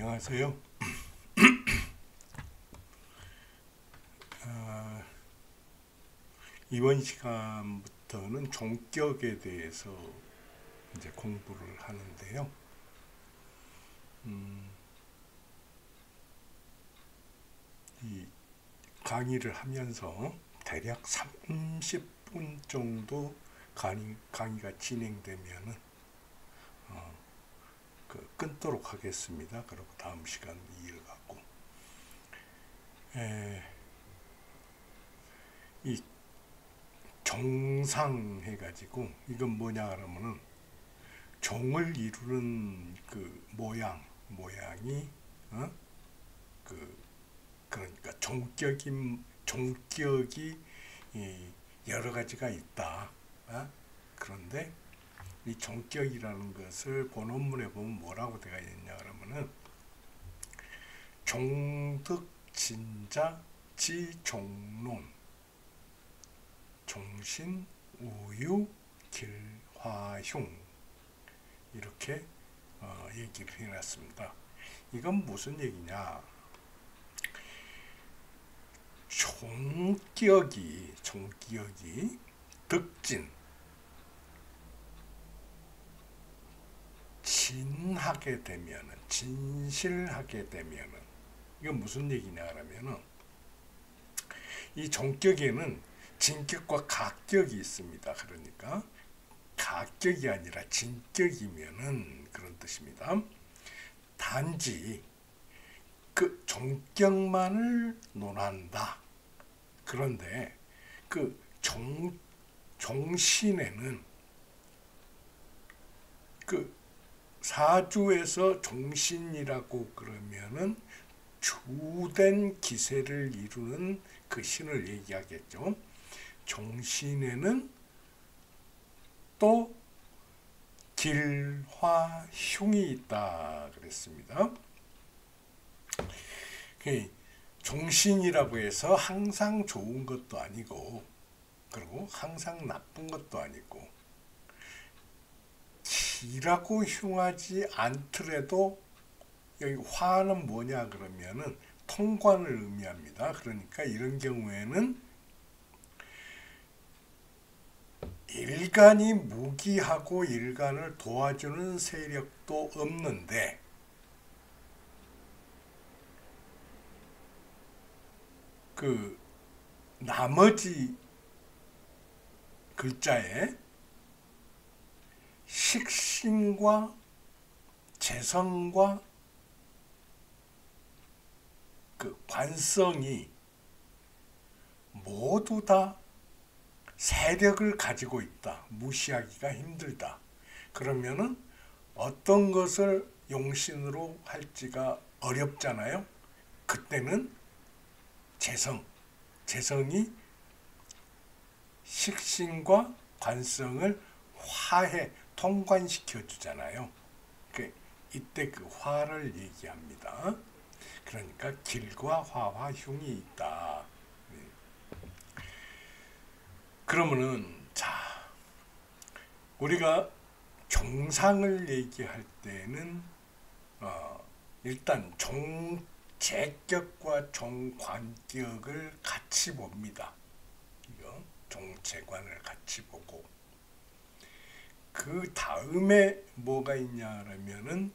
안녕하세요. 이번 시간부터는 종격에 대해서 이제 공부를 하는데요. 이 강의를 하면서 대략 30분 정도 강의가 진행되면은 끊도록 하겠습니다. 그리고 다음 시간 이어가고 이 종상 해가지고 이건 뭐냐 그러면은 종을 이루는 그 모양이 그러니까 종격이 여러 가지가 있다. 그런데 이 종격이라는 것을 본원문에 보면 뭐라고 되어 있냐 그러면은 종득 진자 지종론 종신 우유 길화흉 이렇게 얘기를 해놨습니다. 이건 무슨 얘기냐? 종격이 득진 진실하게 되면은 이건 무슨 얘기냐 하면은 이 종격에는 진격과 가격이 있습니다. 그러니까 가격이 아니라 진격이면은 그런 뜻입니다. 단지 그 종격만을 논한다. 그런데 그 종신에는 그 사주에서 종신이라고 그러면은 주된 기세를 이루는 그 신을 얘기하겠죠. 종신에는 또 길화흉이 있다 그랬습니다. 종신이라고 해서 항상 좋은 것도 아니고 그리고 항상 나쁜 것도 아니고 기라고 흉하지 않더라도 여기 화는 뭐냐 그러면은 통관을 의미합니다. 그러니까 이런 경우에는 일간이 무기하고 일간을 도와주는 세력도 없는데 그 나머지 글자에 식신과 재성과 그 관성이 모두 다 세력을 가지고 있다. 무시하기가 힘들다. 그러면은 어떤 것을 용신으로 할지가 어렵잖아요. 그때는 재성이 식신과 관성을 통관시켜 주잖아요. 이때 그 화를 얘기합니다. 그러니까 길과 화와 흉이 있다. 그러면은 우리가 종상을 얘기할 때는 일단 종재격과 종관격을 같이 봅니다. 이거 종재관을 같이 보고 그 다음에 뭐가 있냐라면은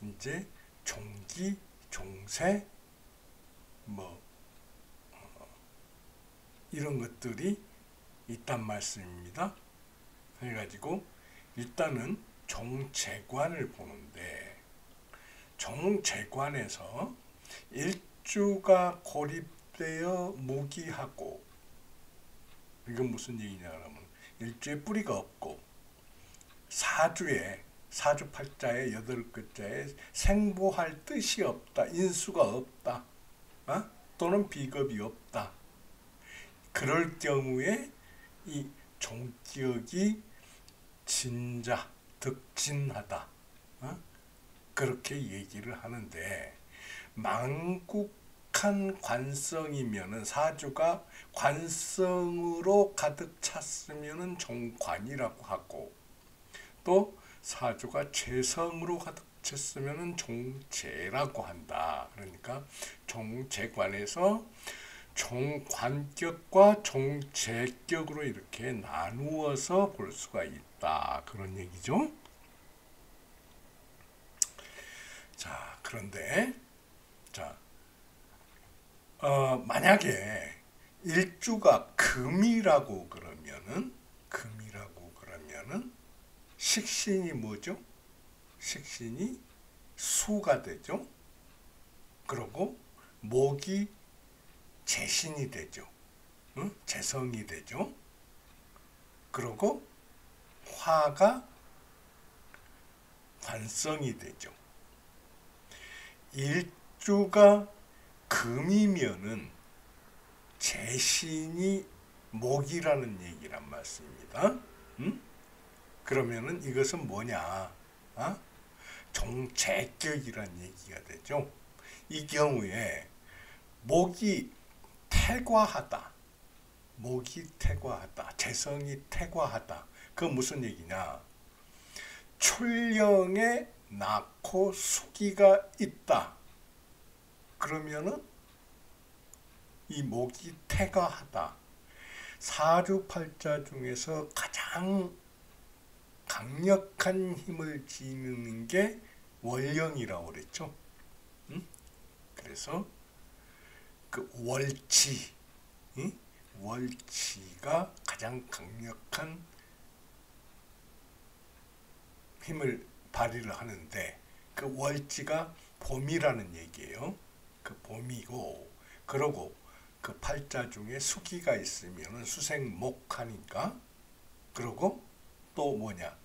이제 종기, 종세 이런 것들이 있단 말씀입니다. 그래가지고 일단은 종재관을 보는데 종재관에서 일주가 고립되어 무기하고 이건 무슨 얘기냐 하면 일주에 뿌리가 없고 사주팔자에 8글자에 생보할 뜻이 없다. 인수가 없다. 또는 비겁이 없다. 그럴 경우에 이 종격이 득진하다. 그렇게 얘기를 하는데 망국한 관성이면은 사주가 관성으로 가득 찼으면은 종관이라고 하고 또 사주가 재성으로 가득 찼으면 종재라고 한다. 그러니까 종재관에서 종관격과 종재격으로 이렇게 나누어서 볼 수가 있다. 그런 얘기죠. 자, 그런데 자, 만약에 일주가 금이라고 그러면은 식신이 뭐죠? 식신이 수가 되죠. 그리고 목이 재신이 되죠. 응? 재성이 되죠. 그리고 화가 관성이 되죠. 일주가 금이면은 재신이 목이라는 얘기란 말씀입니다. 응? 그러면은 이것은 뭐냐? 종재격이란 얘기가 되죠. 이 경우에 목이 태과하다. 재성이 태과하다. 그건 무슨 얘기냐? 출령에 낳고 수기가 있다. 그러면은 이 목이 태과하다. 사주팔자 중에서 가장 강력한 힘을 지니는 게 월령이라고 그랬죠. 응? 그래서 그 월치가 가장 강력한 힘을 발휘를 하는데 그 월지가 봄이라는 얘기예요. 그 봄이고, 그러고 그 팔자 중에 수기가 있으면 수생목하니까, 그러고 또 뭐냐,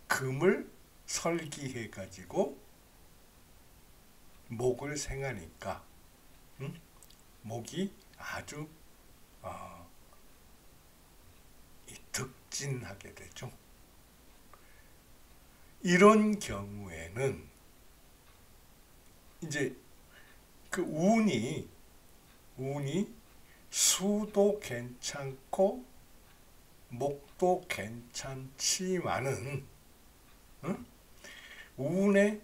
금을 설기해 가지고 목을 생하니까 목이 아주 득진하게 되죠. 이런 경우에는 이제 그 운이 수도 괜찮고 목도 괜찮지만은 운에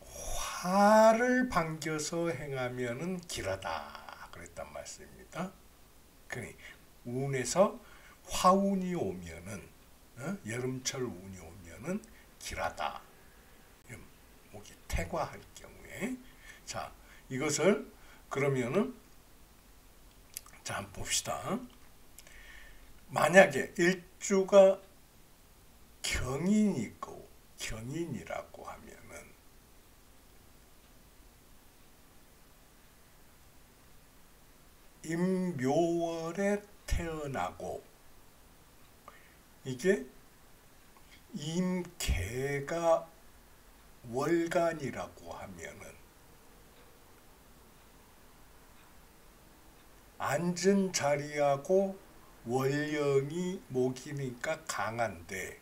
화를 반겨서 행하면은 길하다 그랬단 말씀입니다. 그러니 운에서 화운이 오면은 여름철 운이 오면은 길하다. 목이 태과할 경우에, 자, 이것을 그러면은 자, 한번 봅시다. 만약에 일주가 경인이라고 하면은 임묘월에 태어나고 이게 임계가 월간이라고 하면은 앉은 자리하고 월령이 목이니까 강한데,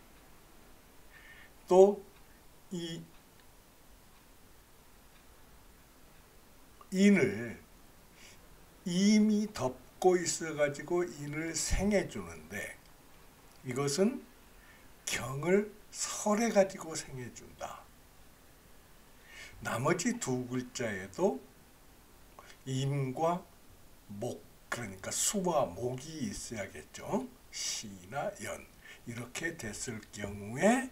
또 이 인을 임이 덮고 있어가지고 인을 생해주는데, 이것은 경을 설해가지고 생해준다. 나머지 두 글자에도 임과 목, 그러니까 수와 목이 있어야겠죠. 시나 연, 이렇게 됐을 경우에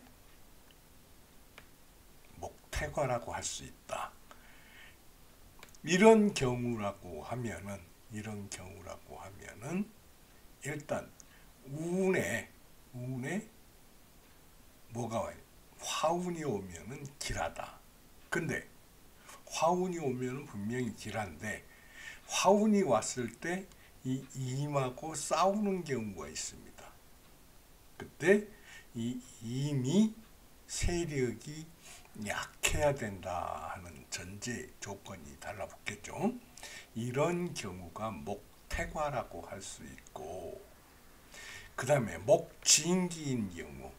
목태과라고 할 수 있다. 이런 경우라고 하면은 일단 운에 뭐가 와요? 화운이 오면은 길하다. 근데 화운이 오면은 분명히 길한데, 화운이 왔을 때 이 임하고 싸우는 경우가 있습니다. 그때 이 임이 세력이 약해야 된다 하는 전제 조건이 달라붙겠죠. 이런 경우가 목태과라고 할 수 있고, 그 다음에 목진기인 경우,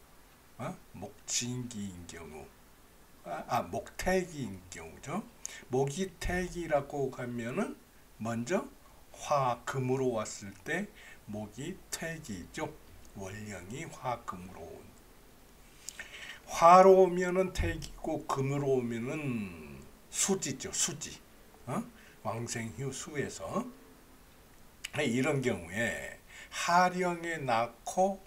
목태기인 경우죠. 목이 태기라고 하면은 먼저 화금으로 왔을 때 목이 태기죠. 월령이 화금으로 화로 오면은 택이고 금으로 오면은 수지죠. 수지. 왕생휴 수에서 이런 경우에 하령에 낳고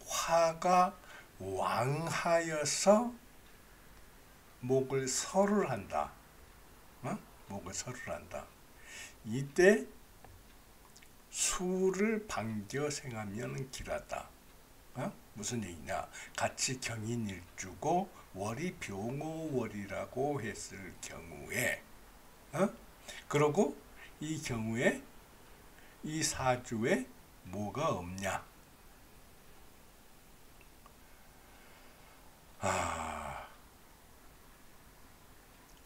화가 왕하여서 목을 설을 한다. 목을 설을 한다. 이때 수를 반겨 생하면 길하다. 무슨 얘기냐? 같이 경인일주고 월이 병오월이라고 했을 경우에, 그러고 이 경우에 이 사주에 뭐가 없냐?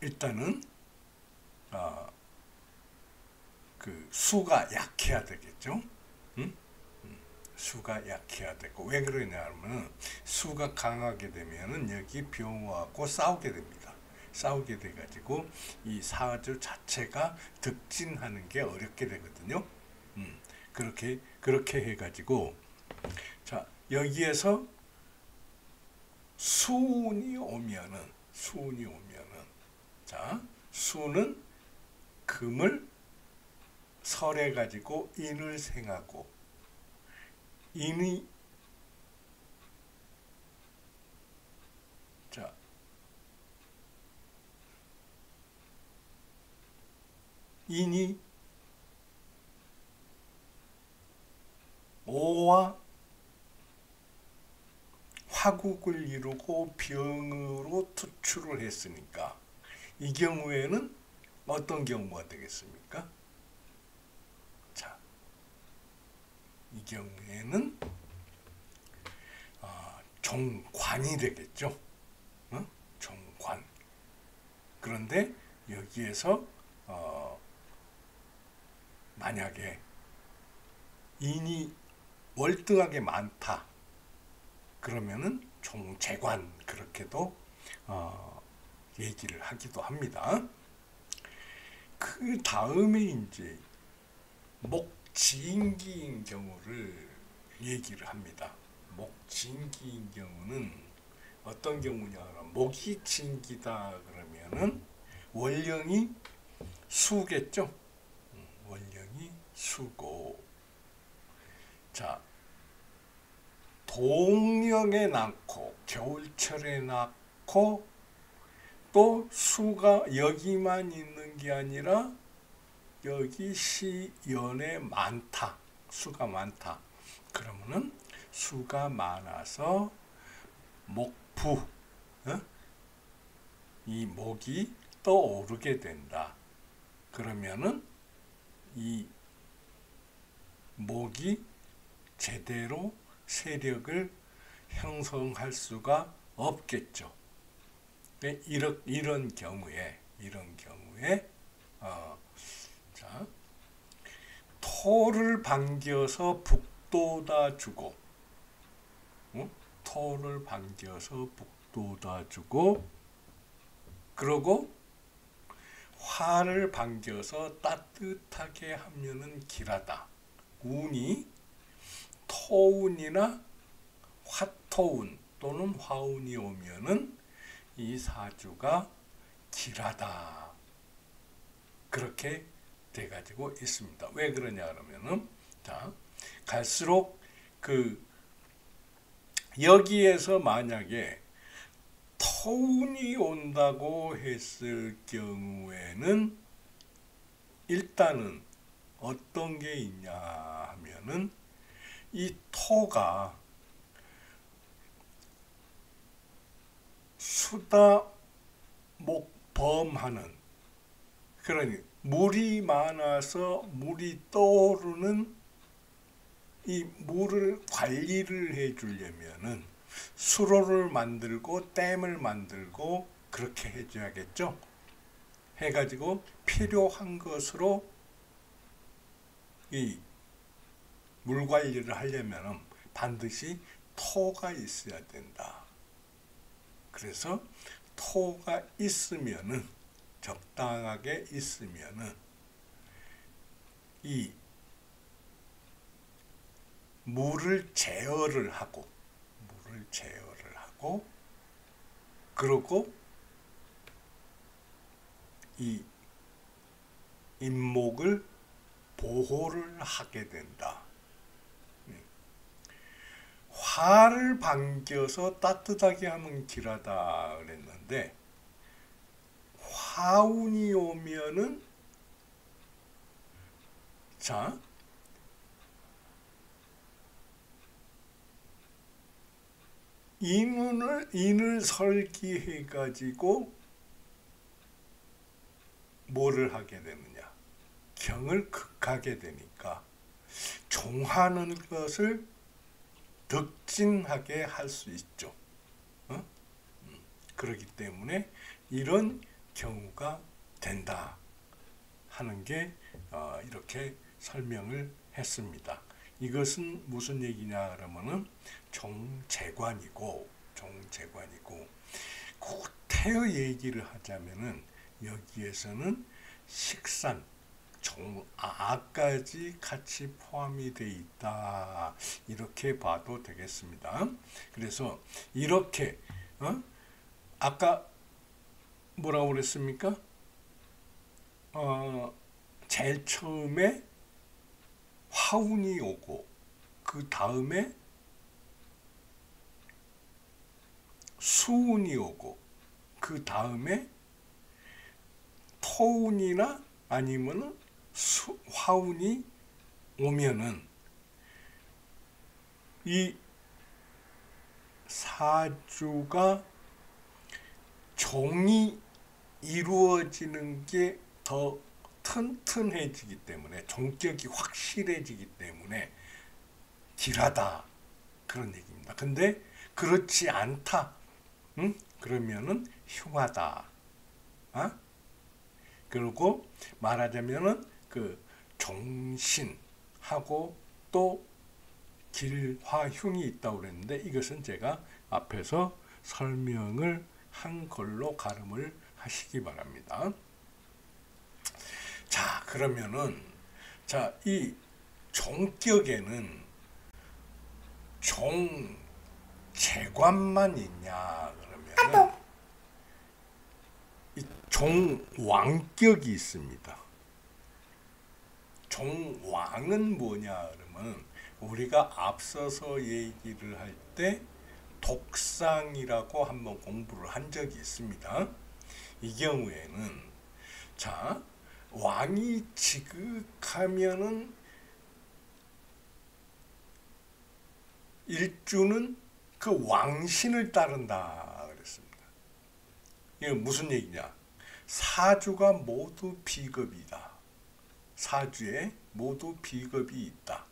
일단은 그 수가 약해야 되겠죠. 수가 약해야 되고, 왜 그러냐면 수가 강하게 되면은 여기 병호하고 싸우게 됩니다. 싸우게 돼 가지고 이 사주 자체가 득진하는 게 어렵게 되거든요. 그렇게 해 가지고, 자, 여기에서 수운이 오면은 자, 수는 금을 설해 가지고 인을 생하고, 인이 자 인이 오와 화국을 이루고 병으로 투출을 했으니까 이 경우에는 어떤 경우가 되겠습니까? 자, 이 경우에는 종관이 되겠죠. 종관. 그런데 여기에서 만약에 인이 월등하게 많다. 그러면은 종재관, 그렇게도 얘기를 하기도 합니다. 그 다음에 이제 목진기인 경우를 얘기를 합니다. 목진기인 경우는 어떤 경우냐? 목이 진기다 그러면은 월령이 수겠죠. 월령이 수고, 자, 동령에 낳고 겨울철에 낳고 또 수가 여기만 있는 게 아니라 여기 시연에 많다. 수가 많다. 그러면은 수가 많아서 목부, 이 목이 떠오르게 된다. 그러면은 이 목이 제대로 세력을 형성할 수가 없겠죠. 이런 경우에 자, 토를 반겨서 북돋아 주고, 토를 반겨서 북돋아 주고, 그러고 화를 반겨서 따뜻하게 하면은 길하다. 운이 토운이나 화토운 또는 화운이 오면은 이 사주가 길하다. 그렇게 돼 가지고 있습니다. 왜 그러냐 그러면은, 자, 갈수록 여기에서 만약에 토운이 온다고 했을 경우에는 일단은 어떤 게 있냐 하면은 이 토가 수다 목범하는, 그러니 물이 많아서 물이 떠오르는 이 물을 관리를 해 주려면은 수로를 만들고 댐을 만들고 그렇게 해 줘야겠죠. 해 가지고 필요한 것으로 이 물 관리를 하려면 반드시 토가 있어야 된다. 그래서 토가 있으면은, 적당하게 있으면은 이 물을 제어를 하고 그리고 이 잇목을 보호를 하게 된다. 화를 반겨서 따뜻하게 하면 길하다 그랬는데, 화운이 오면은, 자, 인을 설기해 가지고 뭐를 하게 되느냐, 경을 극하게 되니까 종하는 것을 득진하게 할 수 있죠. 어? 그렇기 때문에 이런 경우가 된다 하는 게 이렇게 설명을 했습니다. 이것은 무슨 얘기냐 그러면은 종재관이고 구태여 얘기를 하자면은 여기에서는 식산, 종아까지 같이 포함이 되어 있다, 이렇게 봐도 되겠습니다. 그래서 이렇게 아까 뭐라고 그랬습니까? 제일 처음에 화운이 오고 그 다음에 수운이 오고 그 다음에 토운이나 아니면은 화운이 오면은 이 사주가 종이 이루어지는 게 더 튼튼해지기 때문에, 종격이 확실해지기 때문에 길하다, 그런 얘기입니다. 근데 그렇지 않다, 그러면은 흉하다. 그리고 말하자면은 그 종신하고 또 길화흉이 있다고 그랬는데, 이것은 제가 앞에서 설명을 한 걸로 가름을 하시기 바랍니다. 자, 그러면은 이 종격에는 종재관만 있냐 그러면은 이 종왕격이 있습니다. 종왕은 뭐냐 그러면 우리가 앞서서 얘기를 할 때 독상이라고 한번 공부를 한 적이 있습니다. 이 경우에는 자, 왕이 지극하면은 일주는 그 왕신을 따른다 그랬습니다. 이게 무슨 얘기냐? 사주가 모두 비겁이다. 사주에 모두 비겁이 있다.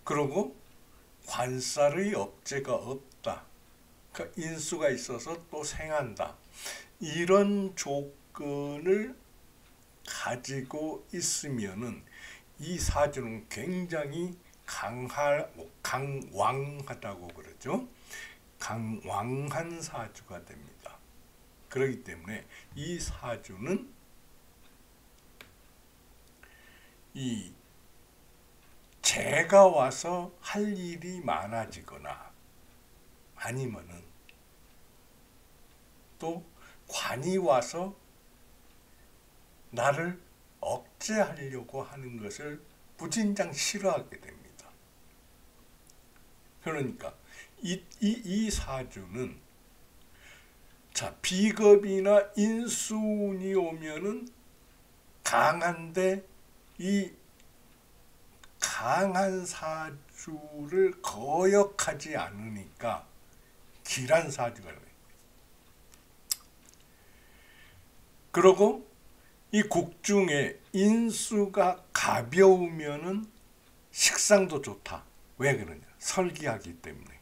그리고 관살의 업재가 없다. 그러니까 인수가 있어서 또 생한다. 이런 조건을 가지고 있으면은 이 사주는 굉장히 강왕하다고 그러죠. 강왕한 사주가 됩니다. 그렇기 때문에 이 사주는 이 재가 와서 할 일이 많아지거나 아니면은 또 관이 와서 나를 억제하려고 하는 것을 무진장 싫어하게 됩니다. 그러니까 이 사주는 자, 비겁이나 인수운이 오면은 강한데 이 강한 사주를 거역하지 않으니까 길한 사주가 돼요. 그리고 이 국중에 인수가 가벼우면은 식상도 좋다. 왜 그러냐? 설기하기 때문에.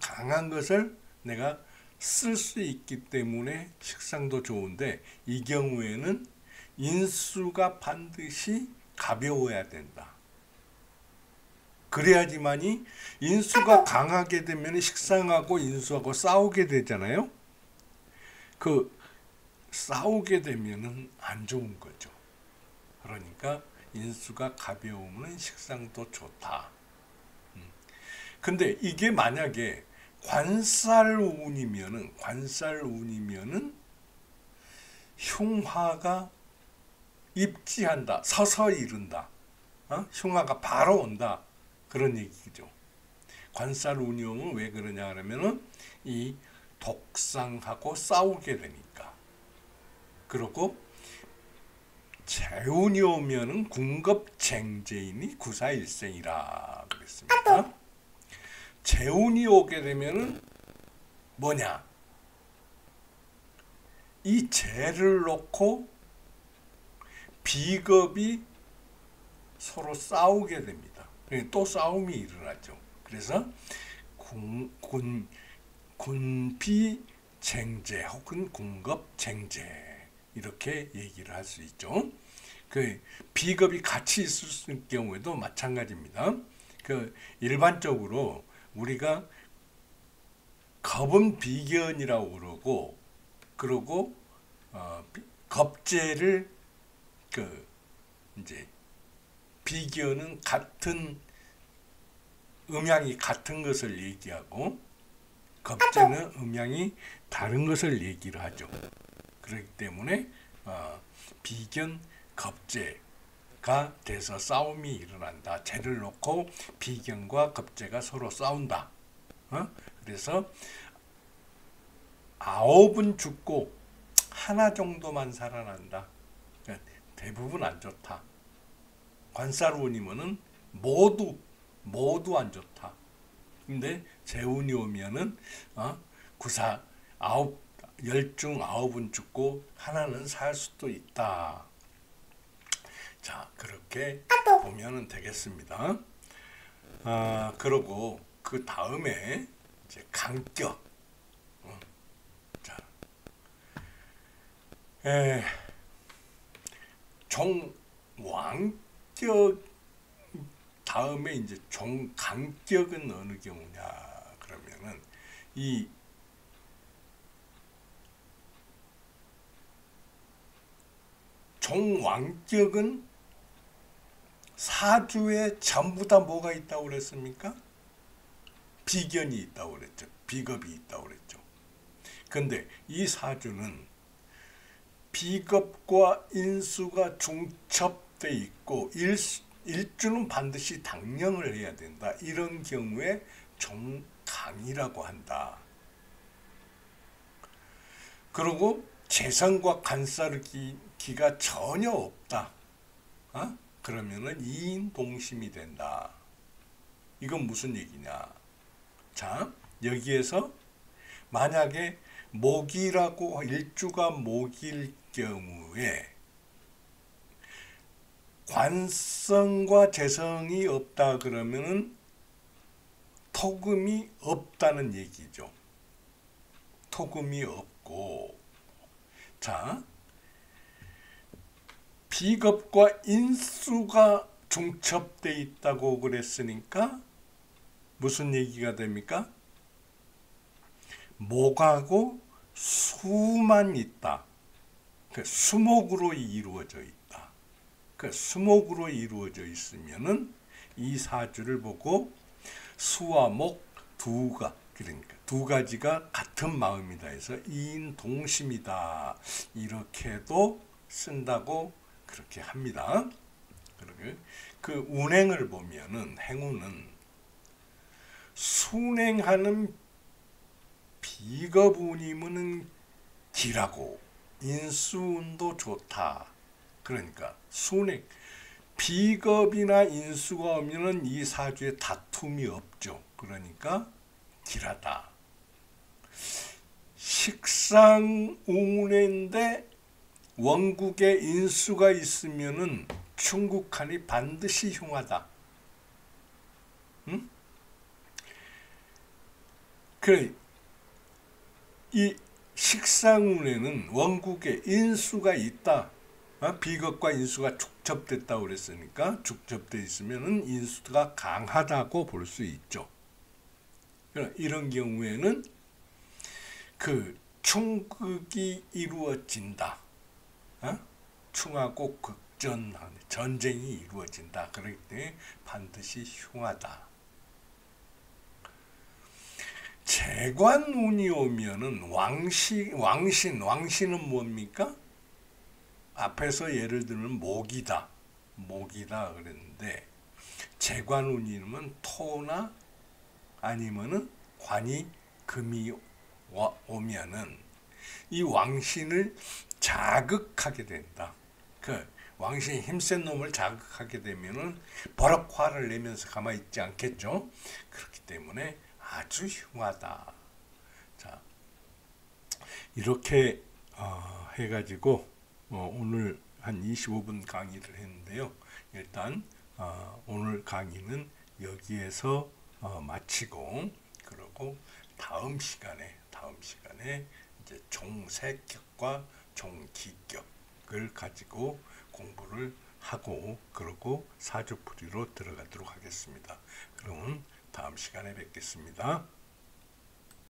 강한 것을 내가 쓸 수 있기 때문에 식상도 좋은데, 이 경우에는 인수가 반드시 가벼워야 된다. 그래야지만이 인수가 강하게 되면 식상하고 인수하고 싸우게 되잖아요. 그 싸우게 되면은 안 좋은 거죠. 그러니까 인수가 가벼우면 식상도 좋다. 근데 이게 만약에 관살운이면은 흉화가 입지한다. 서서히 이른다. 흉화가 바로 온다. 그런 얘기죠. 관살운이오면 왜 그러냐 하면은 이 독상하고 싸우게 되니까. 그리고 재운이 오면은 궁겁쟁제이니 구사일생이라 그랬습니다. 재운이 오게 되면은 뭐냐? 이 재를 놓고 비겁이 서로 싸우게 됩니다. 또 싸움이 일어나죠. 그래서 군비쟁제 혹은 궁겁쟁제 이렇게 얘기를 할 수 있죠. 그 비겁이 같이 있을 경우에도 마찬가지입니다. 그 일반적으로 우리가 겁은 비견이라고 그러고 겁재를 이제 비견은 같은 음양이 같은 것을 얘기하고 겁재는 음양이 다른 것을 얘기를 하죠. 그렇기 때문에 비견 겁재가 돼서 싸움이 일어난다. 재를 놓고 비견과 겁재가 서로 싸운다. 그래서 9은 죽고 하나 정도만 살아난다. 대부분 안 좋다. 관살운이면은 모두 안 좋다. 근데 재운이 오면은 구사 10중 9은 죽고 하나는 살 수도 있다. 자, 그렇게 보면은 되겠습니다. 그러고 그 다음에 이제 강격. 자, 종왕격 다음에 이제 종강격은 어느 경우냐 그러면은 이 종왕격은 사주에 전부 다 뭐가 있다고 그랬습니까? 비견이 있다고 그랬죠. 비겁이 있다고 그랬죠. 근데 이 사주는 비겁과 인수가 중첩돼 있고 일주는 반드시 당령을 해야 된다. 이런 경우에 종강이라고 한다. 그리고 재성과 간살기가 전혀 없다. 그러면은 이인동심이 된다. 이건 무슨 얘기냐? 자, 여기에서 만약에 목이라고 일주가 목일 경우에 관성과 재성이 없다 그러면은 토금이 없다는 얘기죠. 토금이 없고, 자, 비겁과 인수가 중첩돼 있다고 그랬으니까 무슨 얘기가 됩니까? 목하고 수만 있다. 그 수목으로 이루어져 있다. 그 수목으로 이루어져 있으면은 이 사주를 보고 수와 목 그러니까 두 가지가 같은 마음이다 해서 이인동심이다. 이렇게도 쓴다고 그렇게 합니다. 그리고 그 운행을 보면은 행운은 순행하는 비겁운이면은 기라고 인수운도 좋다. 그러니까 순행 비겁이나 인수가 오면은 이 사주에 다툼이 없죠. 그러니까 길하다. 식상운인데 원국에 인수가 있으면은 충국하니 반드시 흉하다. 응? 그래. 이 식상운에는 원국에 인수가 있다. 비겁과 인수가 축접됐다고 그랬으니까 축접되어 있으면 인수가 강하다고 볼 수 있죠. 이런 경우에는 그 충극이 이루어진다. 충하고 극전하는 전쟁이 이루어진다. 그렇기 때문에 반드시 흉하다. 재관운이 오면은 왕신은 뭡니까? 앞에서 예를 들면 목이다 그랬는데, 재관운이면 토나 아니면은 관이 금이 오면은 이 왕신을 자극하게 된다. 그 왕신이 힘센 놈을 자극하게 되면은 버럭 화를 내면서 가만히 있지 않겠죠. 그렇기 때문에 아주 흉하다. 자, 이렇게 해가지고 오늘 한 25분 강의를 했는데요. 일단 오늘 강의는 여기에서 마치고, 그리고 다음 시간에 이제 종세격과 종기격을 가지고 공부를 하고, 그리고 사주풀이로 들어가도록 하겠습니다. 그럼 다음 시간에 뵙겠습니다.